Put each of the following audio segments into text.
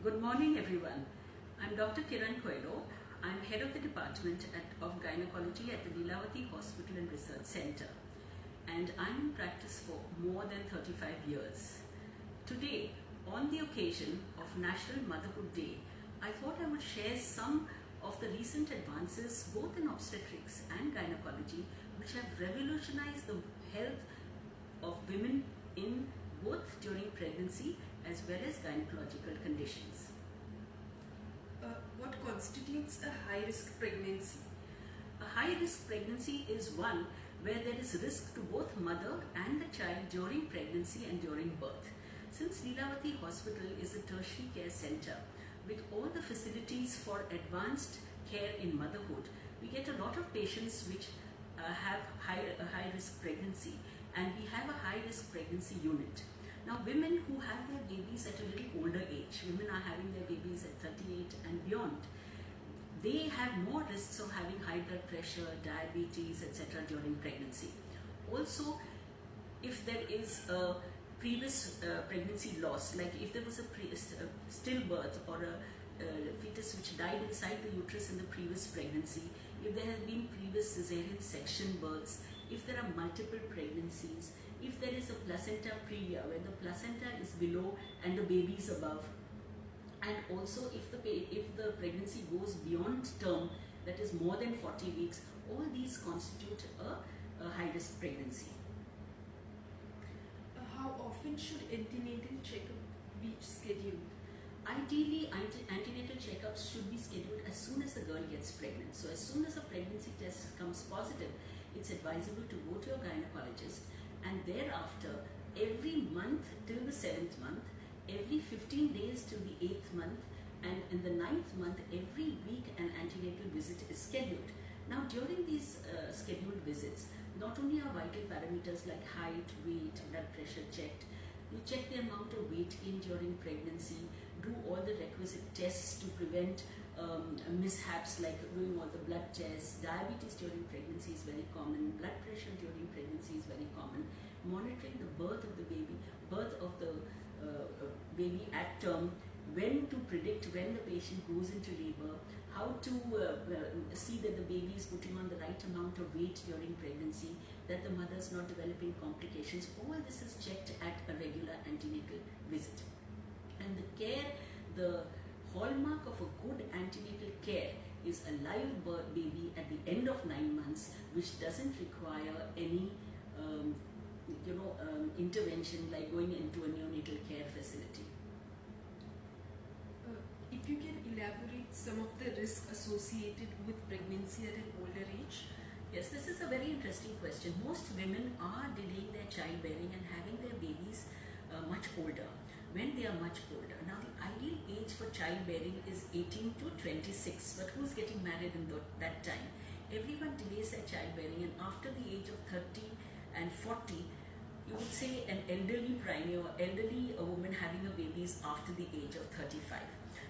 Good morning, everyone. I'm Dr. Kiran Coelho. I'm head of the department of Gynaecology at the Lilavati Hospital Research Center, and I'm in practice for more than 35 years. Today, on the occasion of National Motherhood Day, I thought I would share some of the recent advances both in obstetrics and gynecology which have revolutionized the health of women in both during pregnancy as well as gynecological conditions. What constitutes a high-risk pregnancy? A high-risk pregnancy is one where there is risk to both mother and the child during pregnancy and during birth. Since Lilavati Hospital is a tertiary care center with all the facilities for advanced care in motherhood, we get a lot of patients which have a high-risk pregnancy, and we have a high-risk pregnancy unit. Now, women who have their babies at a little older age, women are having their babies at 38 and beyond, they have more risks of having high blood pressure, diabetes, etc. during pregnancy. Also, if there is a previous pregnancy loss, like if there was a stillbirth or a fetus which died inside the uterus in the previous pregnancy, if there have been previous cesarean section births, if there are multiple pregnancies, if there is a placenta previa where the placenta is below and the baby is above, and also if the pregnancy goes beyond term, that is more than 40 weeks, all these constitute a high-risk pregnancy. How often should antenatal checkup be scheduled? Ideally, antenatal checkups should be scheduled as soon as the girl gets pregnant. So as soon as a pregnancy test comes positive, it's advisable to go to your gynecologist, and thereafter every month till the 7th month, every 15 days till the 8th month, and in the 9th month every week an antenatal visit is scheduled. Now during these scheduled visits, not only are vital parameters like height, weight, blood pressure checked, you check the amount of weight gain during pregnancy, do all the requisite tests to prevent mishaps like doing all the blood tests. Diabetes during pregnancy is very common, blood pressure during pregnancy is very common, monitoring the birth of the baby, baby at term, when to predict when the patient goes into labor, how to see that the baby is putting on the right amount of weight during pregnancy, that the mother is not developing complications. All this is checked at a regular antenatal visit. And the care, the hallmark of a good antenatal care is a live baby at the end of 9 months, which doesn't require any intervention like going into a neonatal care facility. If you can elaborate some of the risks associated with pregnancy at an older age? Yes, this is a very interesting question. Most women are delaying their childbearing and having their babies much older, when they are much older. Now, the ideal age for childbearing is 18 to 26, but who's getting married in that time? Everyone delays their childbearing, and after the age of 30 and 40, you would say an elderly pregnant or elderly woman having a baby is after the age of 35.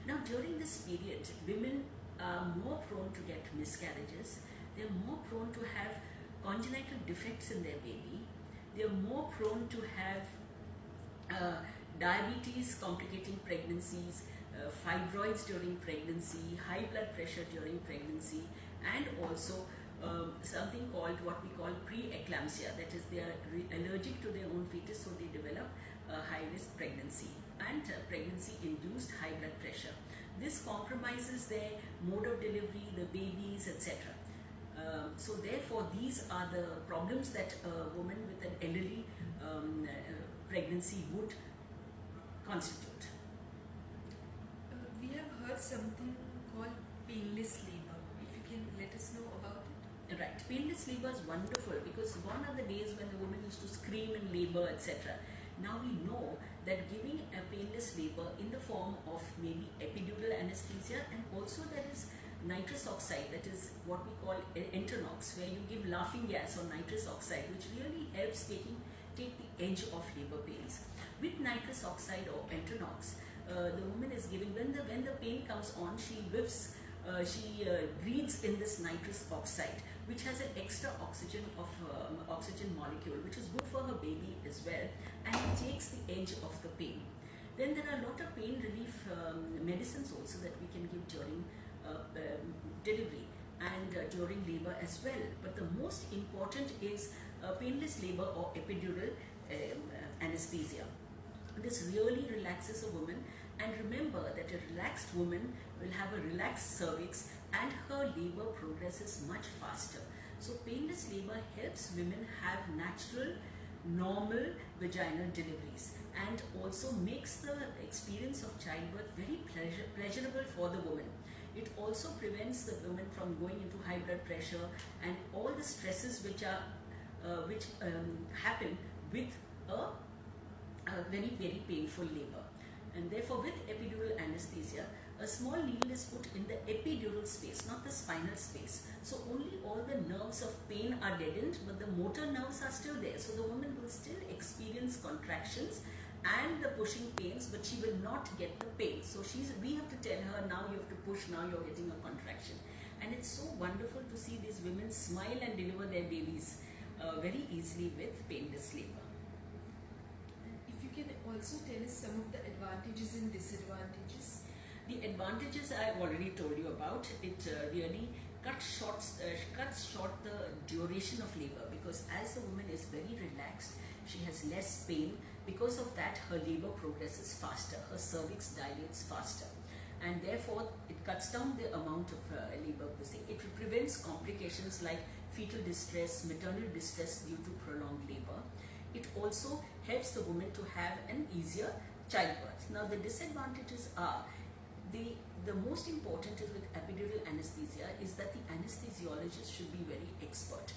Now, during this period, women are more prone to get miscarriages. They're more prone to have congenital defects in their baby. They're more prone to have diabetes complicating pregnancies, fibroids during pregnancy, high blood pressure during pregnancy, and also something called what we call pre-eclampsia, that is they are allergic to their own fetus, so they develop a high-risk pregnancy and pregnancy-induced high blood pressure. This compromises their mode of delivery, the babies, etc. So therefore, these are the problems that a woman with an elderly pregnancy would constitute. We have heard something called painless labor. If you can let us know about it. Right, painless labor is wonderful because gone are the days when the woman used to scream in labor, etc. Now we know that giving a painless labor in the form of maybe epidural anesthesia, and also there is nitrous oxide, that is what we call Entonox, where you give laughing gas or nitrous oxide, which really helps take the edge off labor pains. With nitrous oxide or Entonox, the woman is giving, when the pain comes on, she breathes in this nitrous oxide, which has an extra oxygen molecule, which is good for her baby as well, and it takes the edge of the pain. Then there are a lot of pain relief medicines also that we can give during delivery and during labor as well. But the most important is painless labor or epidural anesthesia. This really relaxes a woman, and remember that a relaxed woman will have a relaxed cervix and her labor progresses much faster. So painless labor helps women have natural, normal vaginal deliveries and also makes the experience of childbirth very pleasurable for the woman. It also prevents the woman from going into high blood pressure and all the stresses which happen with a very, very painful labor. And therefore, with epidural anesthesia, a small needle is put in the epidural space, not the spinal space. So only all the nerves of pain are deadened, but the motor nerves are still there. So the woman will still experience contractions and the pushing pains, but she will not get the pain. So we have to tell her, now you have to push, now you're getting a contraction. And it's so wonderful to see these women smile and deliver their babies very easily with painless labor. If you can also tell us some of the advantages and disadvantages. The advantages I've already told you about. It really cuts short the duration of labor, because as the woman is very relaxed, she has less pain. Because of that, her labor progresses faster, her cervix dilates faster, and therefore it cuts down the amount of labor. It prevents complications like fetal distress, maternal distress due to prolonged labor. It also helps the woman to have an easier childbirth. Now the disadvantages are, the most important is with epidural anesthesia is that the anesthesiologist should be very expert.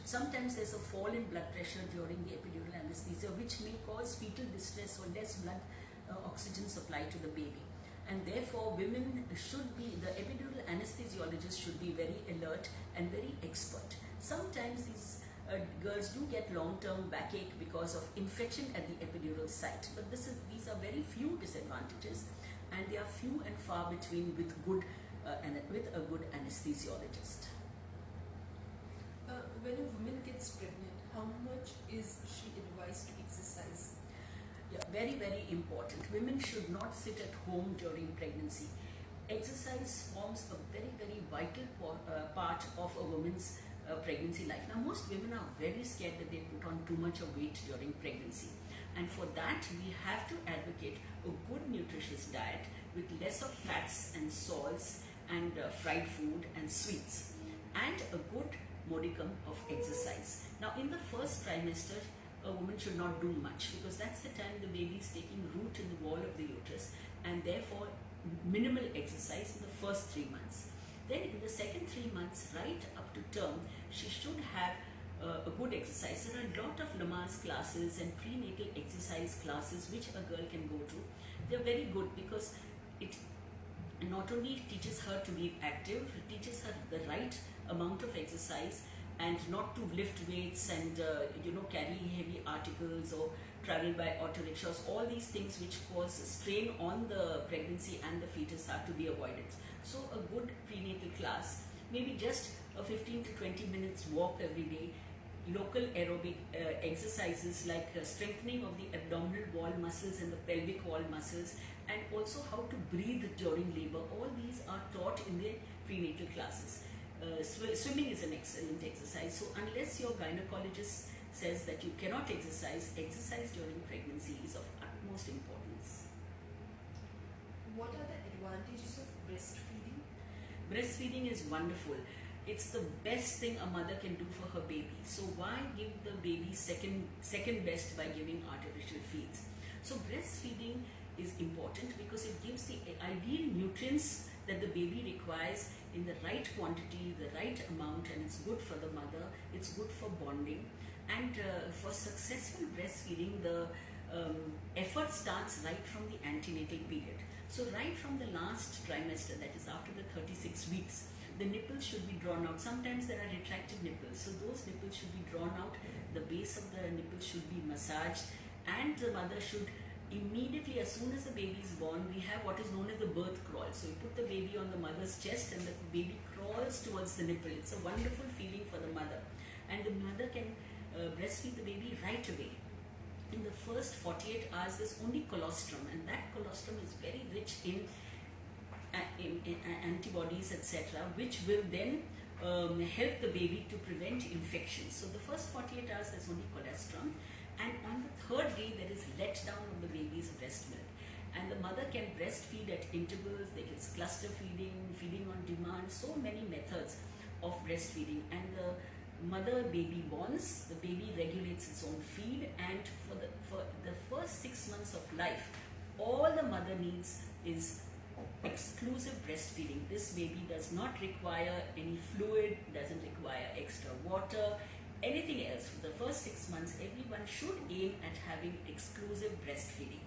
Sometimes there's a fall in blood pressure during the epidural anesthesia, which may cause fetal distress or less blood oxygen supply to the baby. And therefore the epidural anesthesiologist should be very alert and very expert. Sometimes these girls do get long-term backache because of infection at the epidural site, but these are very few disadvantages, and they are few and far between with a good anesthesiologist. When a woman gets pregnant, how much is she advised to exercise? Yeah, very, very important. Women should not sit at home during pregnancy. Exercise forms a very, very vital part of a woman's pregnancy life. Now, most women are very scared that they put on too much of weight during pregnancy. And for that, we have to advocate a good nutritious diet with less of fats and salts and fried food and sweets, and a good modicum of exercise. Now, in the first trimester, a woman should not do much, because that's the time the baby is taking root in the wall of the uterus, and therefore minimal exercise in the first 3 months. Then in the second 3 months, right up to term, she should have a good exercise. There are a lot of Lamaze classes and prenatal exercise classes which a girl can go to. They're very good because it not only teaches her to be active, it teaches her the right amount of exercise and not to lift weights and carry heavy articles or travel by auto rickshaws. All these things which cause strain on the pregnancy and the fetus are to be avoided. So a good prenatal class, maybe just a 15 to 20 minutes walk every day, local aerobic exercises like strengthening of the abdominal wall muscles and the pelvic wall muscles, and also how to breathe during labor. All these are taught in the prenatal classes. Swimming is an excellent exercise. So unless your gynecologist says that you cannot exercise during pregnancy is of utmost importance. What are the advantages of breastfeeding? Breastfeeding is wonderful. It's the best thing a mother can do for her baby. So why give the baby second best by giving artificial feeds? So breastfeeding is important because it gives the ideal nutrients that the baby requires in the right quantity, the right amount, and it's good for the mother, it's good for bonding. And for successful breastfeeding, the effort starts right from the antenatal period. So right from the last trimester, that is after the 36 weeks, the nipples should be drawn out. Sometimes there are retracted nipples, so those nipples should be drawn out. The base of the nipple should be massaged, and the mother should immediately, as soon as the baby is born, we have what is known as the birth crawl. So you put the baby on the mother's chest and the baby crawls towards the nipple. It's a wonderful feeling for the mother, and the mother can breastfeed the baby right away. in the first 48 hours there's only colostrum, and that colostrum is very rich in antibodies, etc., which will then help the baby to prevent infections. So the first 48 hours there's only colostrum, and on the third day there is letdown of the baby's breast milk, and the mother can breastfeed at intervals. There is cluster feeding, feeding on demand, so many methods of breastfeeding, and the mother-baby bonds. The baby regulates its own feed, and for the first 6 months of life, all the mother needs is exclusive breastfeeding. This baby does not require any fluid, doesn't require extra water, anything else. For the first 6 months, everyone should aim at having exclusive breastfeeding.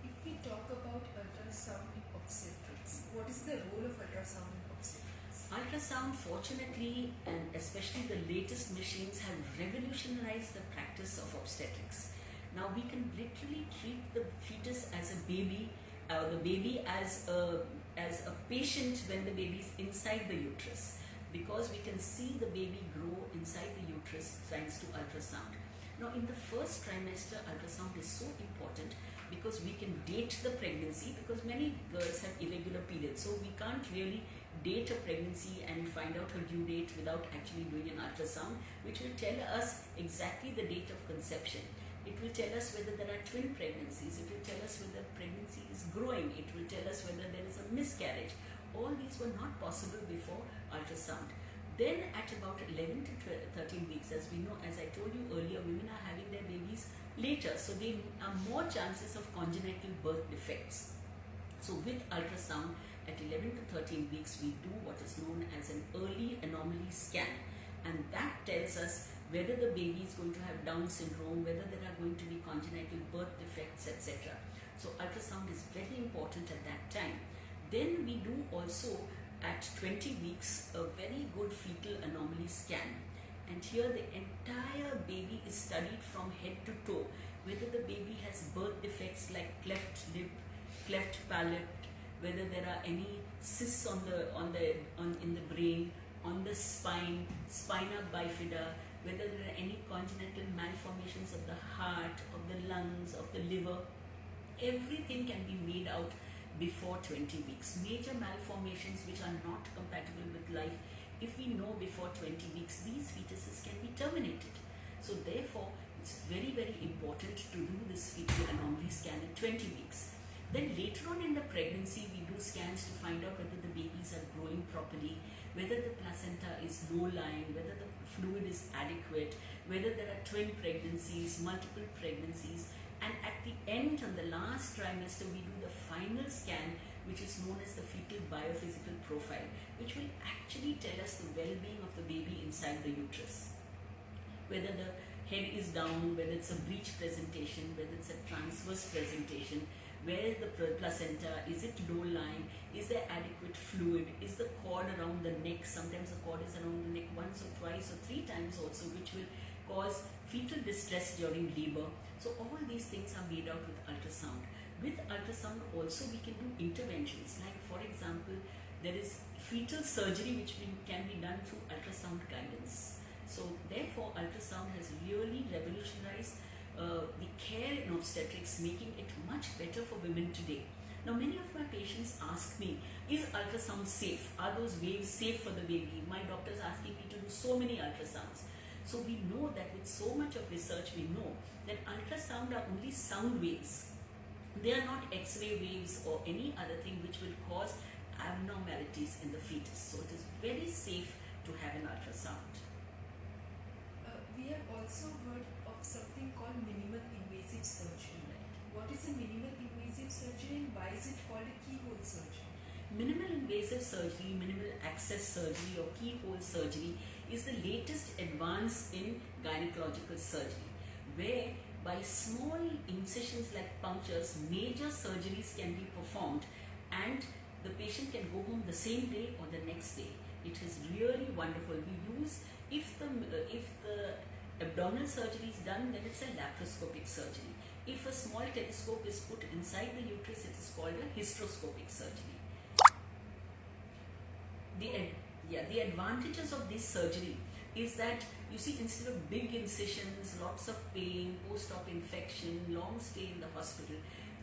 If we talk about ultrasound in obstetrics, what is the role of ultrasound in obstetrics? Ultrasound, fortunately, and especially the latest machines, have revolutionized the practice of obstetrics. Now we can literally treat the fetus as a baby, the baby as a patient when the baby is inside the uterus, because we can see the baby grow inside the uterus thanks to ultrasound. Now in the first trimester, ultrasound is so important because we can date the pregnancy, because many girls have irregular periods, so we can't really date a pregnancy and find out her due date without actually doing an ultrasound, which will tell us exactly the date of conception. It will tell us whether there are twin pregnancies. It will tell us whether pregnancy is growing. It will tell us whether there is a miscarriage. All these were not possible before ultrasound. Then at about 11 to 13 weeks, as we know, as I told you earlier, women are having their babies later, so there are more chances of congenital birth defects. So with ultrasound at 11 to 13 weeks, we do what is known as an early anomaly scan, and that tells us whether the baby is going to have Down syndrome, whether there are going to be congenital birth defects, etc. So ultrasound is very important at that time. Then we do also at 20 weeks a very good fetal anomaly scan, and here the entire baby is studied from head to toe, whether the baby has birth defects like cleft lip, cleft palate, whether there are any cysts in the brain, on the spine, spina bifida, whether there are any congenital malformations of the heart, of the lungs, of the liver. Everything can be made out before 20 weeks. Major malformations which are not compatible with life, if we know before 20 weeks, these fetuses can be terminated. So therefore, it's very, very important to do this fetal anomaly scan at 20 weeks. Then later on in the pregnancy, we do scans to find out whether the babies are growing properly, whether the placenta is low-lying, whether the fluid is adequate, whether there are twin pregnancies, multiple pregnancies, and at the end, on the last trimester, we do the final scan, which is known as the fetal biophysical profile, which will actually tell us the well-being of the baby inside the uterus. Whether the head is down, whether it's a breech presentation, whether it's a transverse presentation, where is the placenta, is it low-lying, is there adequate fluid, is the cord around the neck, sometimes the cord is around the neck once or twice or 3 times also, which will cause fetal distress during labor. So all these things are made out with ultrasound. With ultrasound also we can do interventions, like for example, there is fetal surgery which can be done through ultrasound guidance. So therefore ultrasound has really revolutionized the care in obstetrics, making it much better for women today. Now many of my patients ask me, is ultrasound safe? Are those waves safe for the baby? My doctor is asking me to do so many ultrasounds. So we know that with so much of research, we know that ultrasound are only sound waves. They are not X-ray waves or any other thing which will cause abnormalities in the fetus. So it is very safe to have an ultrasound. We have also heard of something called minimal invasive surgery. What is a minimal invasive surgery and why is it called a keyhole surgery? Minimal invasive surgery, minimal access surgery or keyhole surgery is the latest advance in gynecological surgery, where by small incisions like punctures, major surgeries can be performed and the patient can go home the same day or the next day. It is really wonderful. We use, if the abdominal surgery is done, then it's a laparoscopic surgery. If a small telescope is put inside the uterus, it is called a hysteroscopic surgery. The advantages of this surgery, is that you see, instead of big incisions, lots of pain, post-op infection, long stay in the hospital,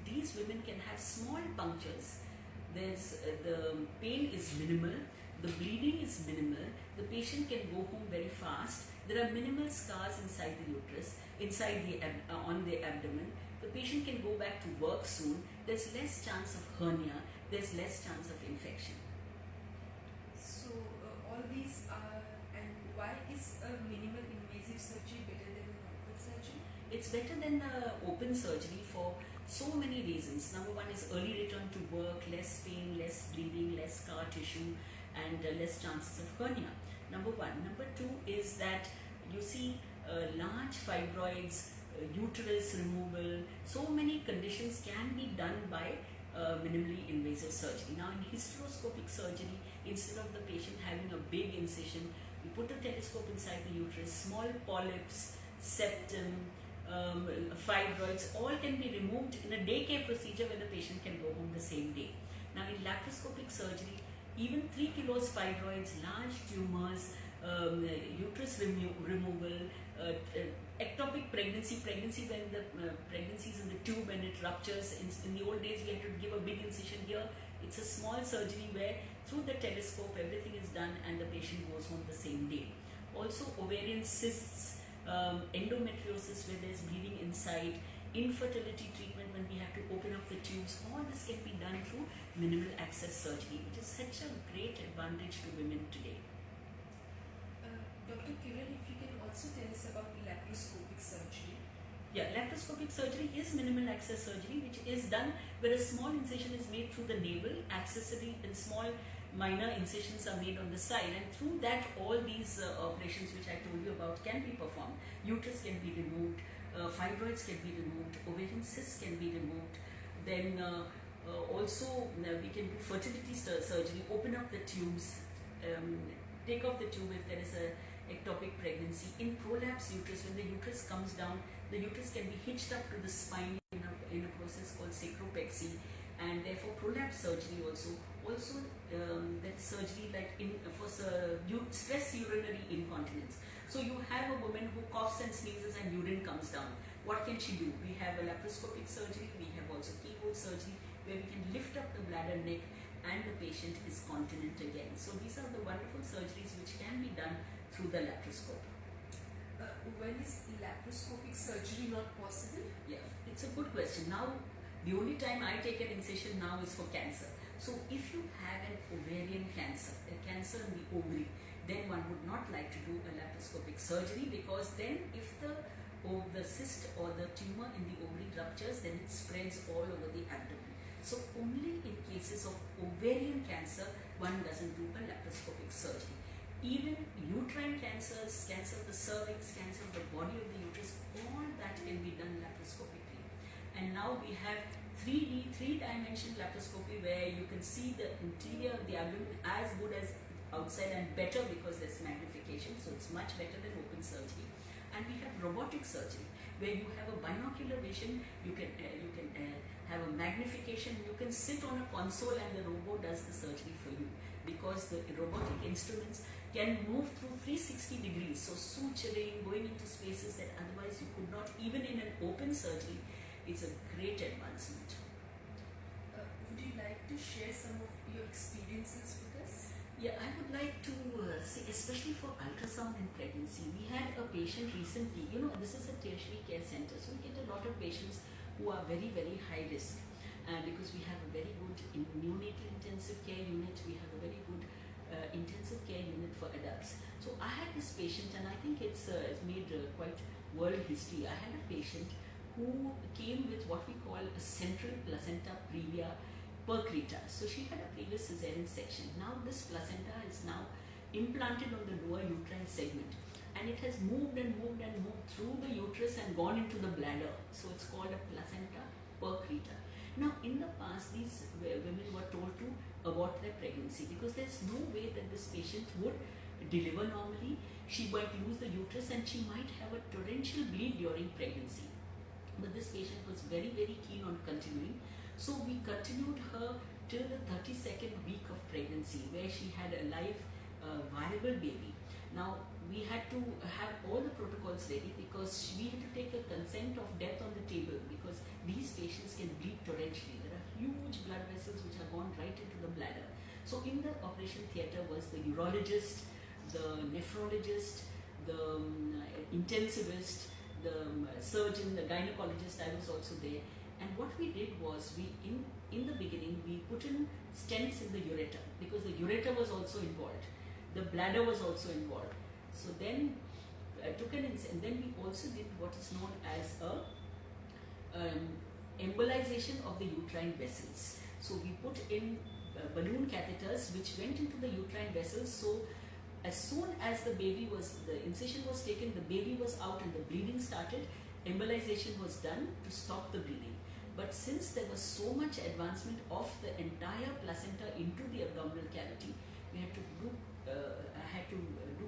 these women can have small punctures. The pain is minimal, the bleeding is minimal, the patient can go home very fast. There are minimal scars inside the uterus, on the abdomen. The patient can go back to work soon. There's less chance of hernia, there's less chance of infection. So all these are, and why is a minimal invasive surgery better than an open surgery? It's better than open surgery for so many reasons. Number one is early return to work, less pain, less bleeding, less scar tissue, and less chances of hernia. Number one. Number two is that you see large fibroids, uterus removal, so many conditions can be done by minimally invasive surgery. Now in hysteroscopic surgery, instead of the patient having a big incision, we put a telescope inside the uterus, small polyps, septum, fibroids, all can be removed in a daycare procedure where the patient can go home the same day. Now in laparoscopic surgery, even 3 kilos fibroids, large tumors, uterus removal, ectopic pregnancy when the pregnancy is in the tube and it ruptures. In the old days we had to give a big incision. Here it's a small surgery where through the telescope everything is done and the patient goes home the same day. Also ovarian cysts, endometriosis where there's bleeding inside, infertility treatment when we have to open up the tubes, all this can be done through minimal access surgery, which is such a great advantage to women today. Dr. Kiran, if you can also tell us about laparoscopic surgery. Yeah, laparoscopic surgery is minimal access surgery, which is done where a small incision is made through the navel, accessory and small minor incisions are made on the side, and through that all these operations which I told you about can be performed. Uterus can be removed, fibroids can be removed, ovarian cysts can be removed. Then also we can do fertility surgery, open up the tubes, take off the tube if there is a ectopic pregnancy. In prolapse uterus, when the uterus comes down, the uterus can be hitched up to the spine in a process called sacropexy, and therefore prolapse surgery also that surgery like for stress urinary incontinence. So you have a woman who coughs and sneezes and urine comes down. What can she do? We have a laparoscopic surgery, we have also keyhole surgery where we can lift up the bladder neck and the patient is continent again. So these are the wonderful surgeries which can be done through the laparoscope. When is laparoscopic surgery not possible? Yeah, it's a good question. Now, the only time I take an incision now is for cancer. So if you have an ovarian cancer, a cancer in the ovary, then one would not like to do a laparoscopic surgery, because then if the cyst or the tumor in the ovary ruptures, then it spreads all over the abdomen. So only in cases of ovarian cancer, one doesn't do a laparoscopic surgery. Even uterine cancers, cancer of the cervix, cancer of the body of the uterus, all that can be done laparoscopically. And now we have 3D, three-dimensional laparoscopy where you can see the interior of the abdomen as good as outside and better because there's magnification, so it's much better than open surgery. And we have robotic surgery where you have a binocular vision, you can have a magnification, you can sit on a console and the robot does the surgery for you, because the robotic instruments can move through 360 degrees, so suturing, going into spaces that otherwise you could not, even in an open surgery. It's a great advancement. Would you like to share some of your experiences with us? Yeah, I would like to say, especially for ultrasound and pregnancy, we had a patient recently, this is a tertiary care center, so we get a lot of patients who are very, very high risk. Because we have a very good neonatal intensive care unit, we have a very good intensive care unit for adults. So I had this patient, and I think it's made quite world history. I had a patient who came with what we call a central placenta previa percreta. So she had a previous cesarean section. Now this placenta is now implanted on the lower uterine segment, and it has moved and moved and moved through the uterus and gone into the bladder. So it's called a placenta percreta. Now in the past, these women were told to abort their pregnancy because there's no way that this patient would deliver normally. She might lose the uterus and she might have a torrential bleed during pregnancy. But this patient was very, very keen on continuing. So we continued her till the 32nd week of pregnancy, where she had a live, viable baby. Now, we had to have all the protocols ready because we had to take a consent of death on the table because these patients can bleed torrentially. There are huge blood vessels which have gone right into the bladder. So in the operation theatre was the urologist, the nephrologist, the intensivist, the surgeon, the gynecologist. I was also there. And what we did was in the beginning we put in stents in the ureter because the ureter was also involved. The bladder was also involved. So then took an and then we also did what is known as a embolization of the uterine vessels. So we put in balloon catheters which went into the uterine vessels. So as soon as the incision was taken, the baby was out and the bleeding started, embolization was done to stop the bleeding. But since there was so much advancement of the entire placenta into the abdominal cavity, we had to do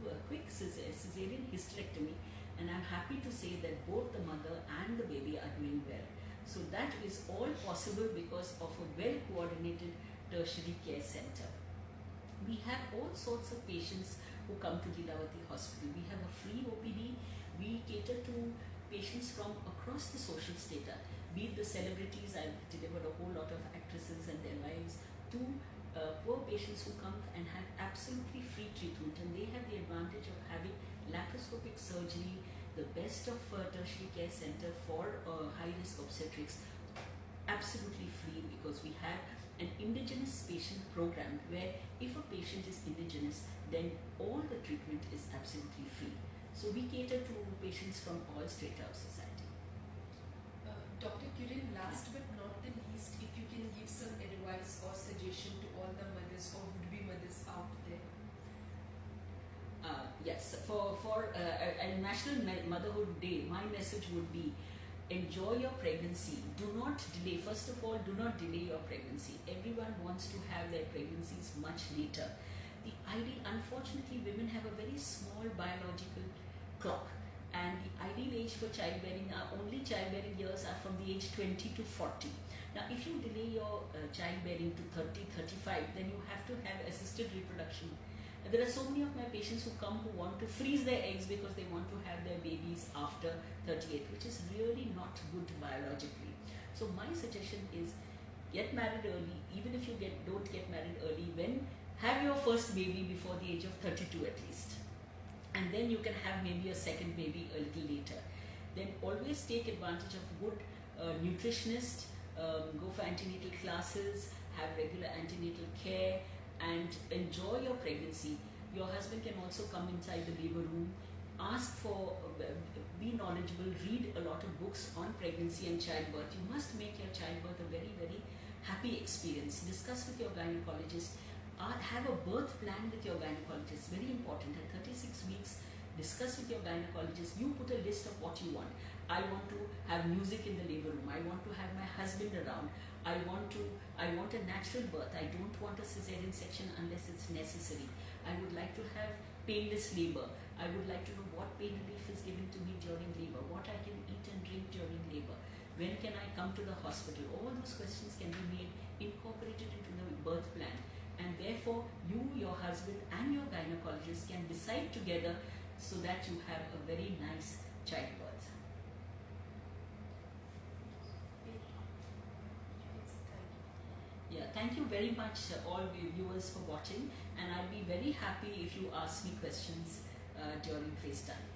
a quick cesarean hysterectomy, and I'm happy to say that both the mother and the baby are doing well. So that is all possible because of a well-coordinated tertiary care center. We have all sorts of patients who come to Lilavati Hospital. We have a free OPD. We cater to patients from across the social strata, be it the celebrities. I've delivered a whole lot of actresses and their wives, to poor patients who come and have absolutely free treatment, and they have the advantage of having laparoscopic surgery, the best of tertiary care center for high-risk obstetrics, absolutely free because we have an indigenous patient program where if a patient is indigenous, then all the treatment is absolutely free. So we cater to patients from all strata of society. Dr. Kiran, last but not the least, if you can give some advice or suggestion to all the mothers or would-be mothers out there. Yes, for a National Motherhood Day, my message would be enjoy your pregnancy. Do not delay. First of all, do not delay your pregnancy. Everyone wants to have their pregnancies much later. The ideal, unfortunately, women have a very small biological clock, and the ideal age for childbearing, only childbearing years are from the age 20 to 40. Now, if you delay your childbearing to 30, 35, then you have to have assisted reproduction. And there are so many of my patients who come who want to freeze their eggs because they want to have their babies after 38, which is really not good biologically. So my suggestion is get married early. Even if you don't get married early, have your first baby before the age of 32 at least. And then you can have maybe a second baby a little later. Then always take advantage of good nutritionist, go for antenatal classes, have regular antenatal care, and enjoy your pregnancy. Your husband can also come inside the labor room, be knowledgeable, read a lot of books on pregnancy and childbirth. You must make your childbirth a very, very happy experience. Discuss with your gynecologist. Have a birth plan with your gynecologist. Very important. At 36 weeks, discuss with your gynecologist. You put a list of what you want. I want to have music in the labor room. I want to have my husband around. I want a natural birth. I don't want a cesarean section unless it's necessary. I would like to have painless labor. I would like to know what pain relief is given to me during labor, what I can eat and drink during labor, when can I come to the hospital. All those questions can be made incorporated into the birth plan. And therefore, you, your husband and your gynecologist can decide together so that you have a very nice childbirth. Yeah, thank you very much all viewers for watching, and I'll be very happy if you ask me questions during FaceTime.